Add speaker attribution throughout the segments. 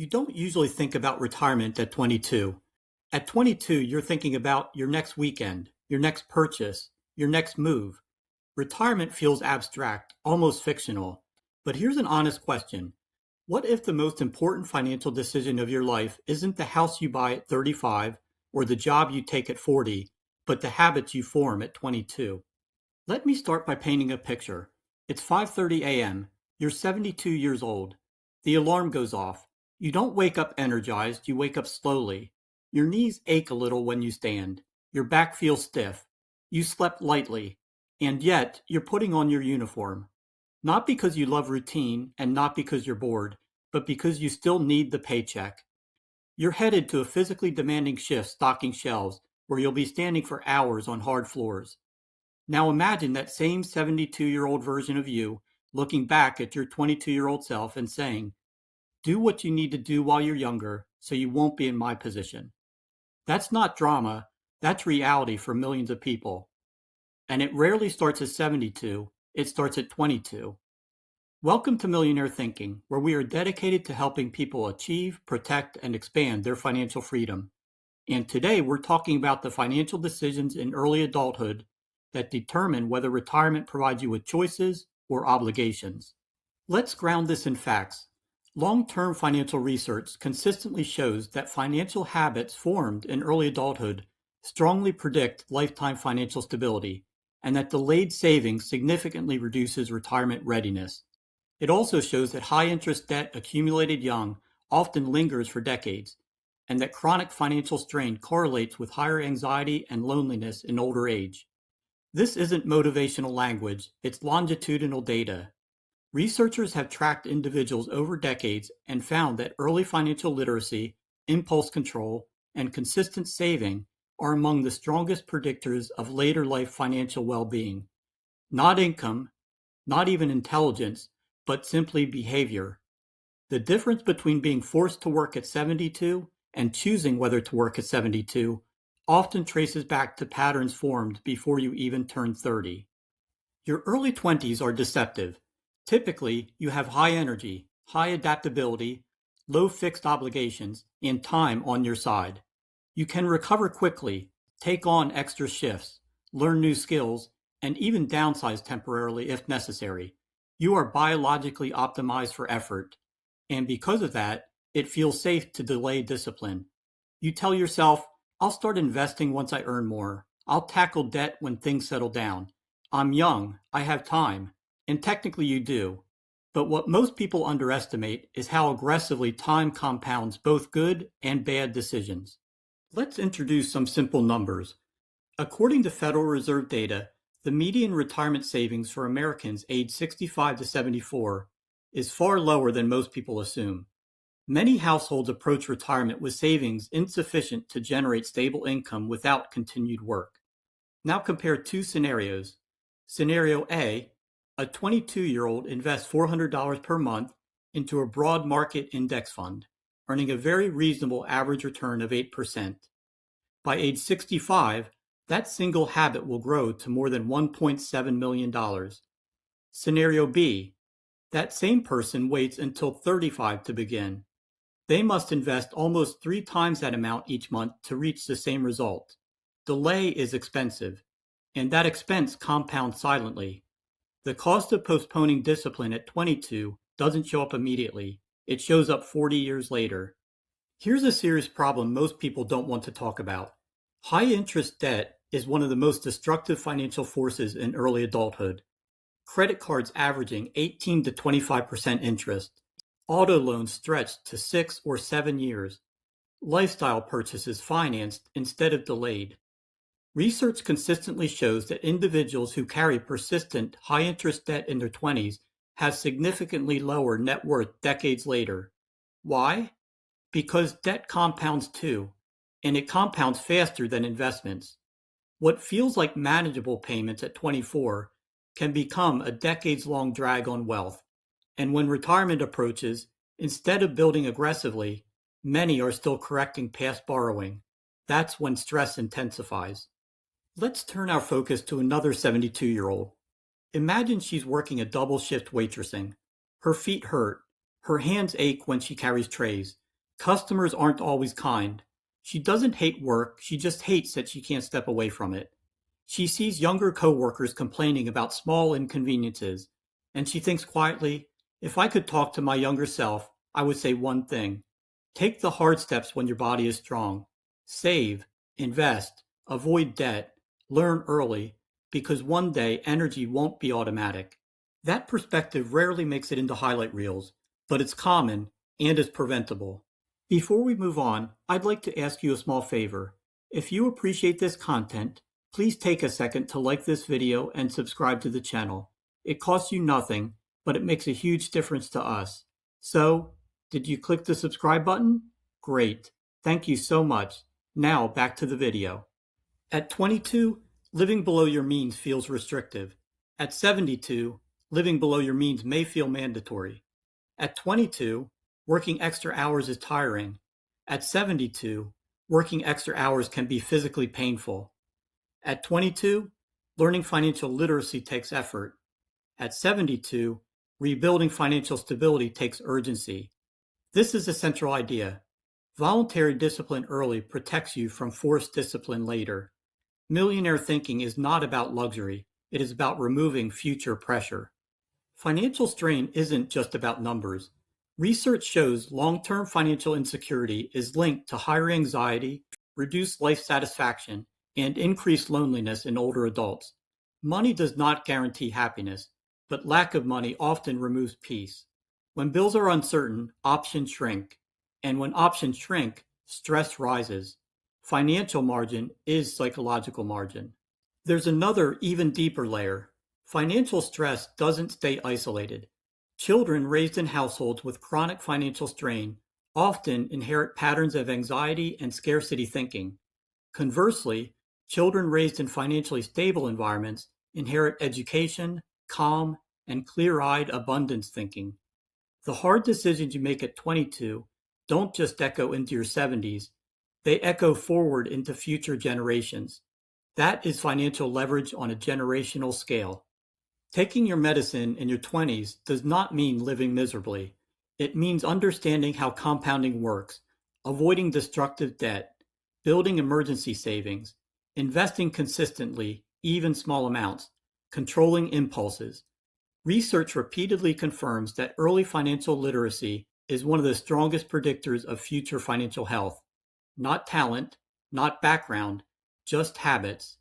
Speaker 1: You don't usually think about retirement at 22. At 22, you're thinking about your next weekend, your next purchase, your next move. Retirement feels abstract, almost fictional. But here's an honest question. What if the most important financial decision of your life isn't the house you buy at 35 or the job you take at 40, but the habits you form at 22? Let me start by painting a picture. It's 5:30 a.m. You're 72 years old. The alarm goes off. You don't wake up energized, you wake up slowly. Your knees ache a little when you stand. Your back feels stiff. You slept lightly. And yet, you're putting on your uniform. Not because you love routine and not because you're bored, but because you still need the paycheck. You're headed to a physically demanding shift stocking shelves where you'll be standing for hours on hard floors. Now imagine that same 72-year-old version of you looking back at your 22-year-old self and saying, do what you need to do while you're younger so you won't be in my position. That's not drama, that's reality for millions of people. And it rarely starts at 72, it starts at 22. Welcome to Millionaire Thinking, where we are dedicated to helping people achieve, protect, and expand their financial freedom. And today we're talking about the financial decisions in early adulthood that determine whether retirement provides you with choices or obligations. Let's ground this in facts. Long-term financial research consistently shows that financial habits formed in early adulthood strongly predict lifetime financial stability, and that delayed savings significantly reduces retirement readiness. It also shows that high-interest debt accumulated young often lingers for decades, and that chronic financial strain correlates with higher anxiety and loneliness in older age. This isn't motivational language, it's longitudinal data. Researchers have tracked individuals over decades and found that early financial literacy, impulse control, and consistent saving are among the strongest predictors of later life financial well-being. Not income, not even intelligence, but simply behavior. The difference between being forced to work at 72 and choosing whether to work at 72 often traces back to patterns formed before you even turn 30. Your early 20s are deceptive. Typically, you have high energy, high adaptability, low fixed obligations, and time on your side. You can recover quickly, take on extra shifts, learn new skills, and even downsize temporarily if necessary. You are biologically optimized for effort, and because of that, it feels safe to delay discipline. You tell yourself, I'll start investing once I earn more. I'll tackle debt when things settle down. I'm young, I have time. And technically you do. But what most people underestimate is how aggressively time compounds both good and bad decisions. Let's introduce some simple numbers. According to Federal Reserve data, the median retirement savings for Americans aged 65 to 74 is far lower than most people assume. Many households approach retirement with savings insufficient to generate stable income without continued work. Now compare two scenarios. Scenario A 22-year-old invests $400 per month into a broad market index fund, earning a very reasonable average return of 8%. By age 65, that single habit will grow to more than $1.7 million. Scenario B, that same person waits until 35 to begin. They must invest almost 3 times that amount each month to reach the same result. Delay is expensive, and that expense compounds silently. The cost of postponing discipline at 22 doesn't show up immediately. It shows up 40 years later. Here's a serious problem most people don't want to talk about. High-interest debt is one of the most destructive financial forces in early adulthood. Credit cards averaging 18 to 25% interest. Auto loans stretched to 6 or 7 years. Lifestyle purchases financed instead of delayed. Research consistently shows that individuals who carry persistent high-interest debt in their 20s have significantly lower net worth decades later. Why? Because debt compounds too, and it compounds faster than investments. What feels like manageable payments at 24 can become a decades-long drag on wealth, and when retirement approaches, instead of building aggressively, many are still correcting past borrowing. That's when stress intensifies. Let's turn our focus to another 72-year-old. Imagine she's working a double shift waitressing. Her feet hurt. Her hands ache when she carries trays. Customers aren't always kind. She doesn't hate work, she just hates that she can't step away from it. She sees younger coworkers complaining about small inconveniences, and she thinks quietly, if I could talk to my younger self, I would say one thing. Take the hard steps when your body is strong. Save, invest, avoid debt, learn early, because one day energy won't be automatic. That perspective rarely makes it into highlight reels, but it's common and is preventable. Before we move on, I'd like to ask you a small favor. If you appreciate this content, please take a second to like this video and subscribe to the channel. It costs you nothing, but it makes a huge difference to us. So, did you click the subscribe button? Great. Thank you so much. Now back to the video. At 22, living below your means feels restrictive. At 72, living below your means may feel mandatory. At 22, working extra hours is tiring. At 72, working extra hours can be physically painful. At 22, learning financial literacy takes effort. At 72, rebuilding financial stability takes urgency. This is a central idea. Voluntary discipline early protects you from forced discipline later. Millionaire thinking is not about luxury, it is about removing future pressure. Financial strain isn't just about numbers. Research shows long-term financial insecurity is linked to higher anxiety, reduced life satisfaction, and increased loneliness in older adults. Money does not guarantee happiness, but lack of money often removes peace. When bills are uncertain, options shrink. And when options shrink, stress rises. Financial margin is psychological margin. There's another, even deeper layer. Financial stress doesn't stay isolated. Children raised in households with chronic financial strain often inherit patterns of anxiety and scarcity thinking. Conversely, children raised in financially stable environments inherit education, calm, and clear-eyed abundance thinking. The hard decisions you make at 22 don't just echo into your 70s, they echo forward into future generations. That is financial leverage on a generational scale. Taking your medicine in your 20s does not mean living miserably. It means understanding how compounding works, avoiding destructive debt, building emergency savings, investing consistently, even small amounts, controlling impulses. Research repeatedly confirms that early financial literacy is one of the strongest predictors of future financial health. Not talent, not background, just habits.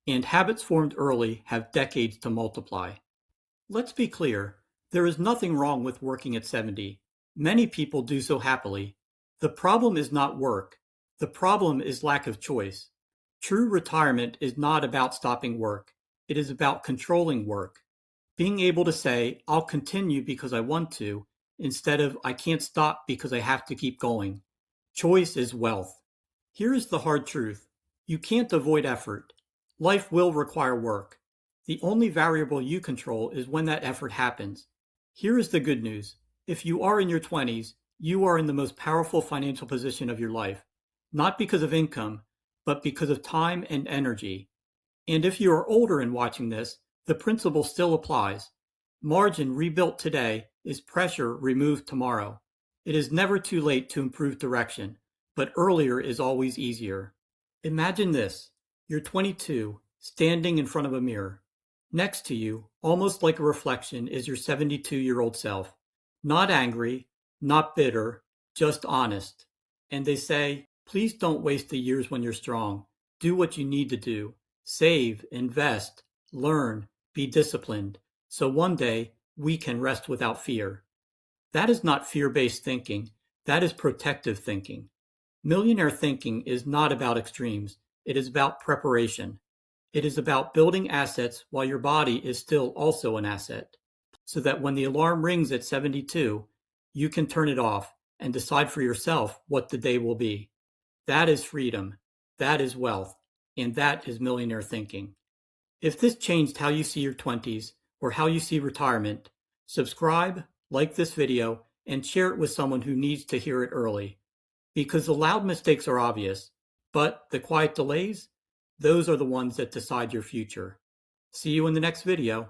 Speaker 1: And habits formed early have decades to multiply. Let's be clear, there is nothing wrong with working at 70. Many people do so happily. The problem is not work. The problem is lack of choice. True retirement is not about stopping work. It is about controlling work. Being able to say, I'll continue because I want to, instead of I can't stop because I have to keep going. Choice is wealth. Here is the hard truth. You can't avoid effort. Life will require work. The only variable you control is when that effort happens. Here is the good news. If you are in your 20s, you are in the most powerful financial position of your life. Not because of income, but because of time and energy. And if you are older and watching this, the principle still applies. Margin rebuilt today is pressure removed tomorrow. It is never too late to improve direction, but earlier is always easier. Imagine this. You're 22, standing in front of a mirror. Next to you, almost like a reflection, is your 72-year-old self. Not angry, not bitter, just honest. And they say, please don't waste the years when you're strong. Do what you need to do. Save, invest, learn, be disciplined, so one day we can rest without fear. That is not fear-based thinking. That is protective thinking. Millionaire thinking is not about extremes. It is about preparation. It is about building assets while your body is still also an asset, so that when the alarm rings at 72, you can turn it off and decide for yourself what the day will be. That is freedom. That is wealth. And that is millionaire thinking. If this changed how you see your 20s or how you see retirement, subscribe, like this video, and share it with someone who needs to hear it early. Because the loud mistakes are obvious, but the quiet delays, those are the ones that decide your future. See you in the next video.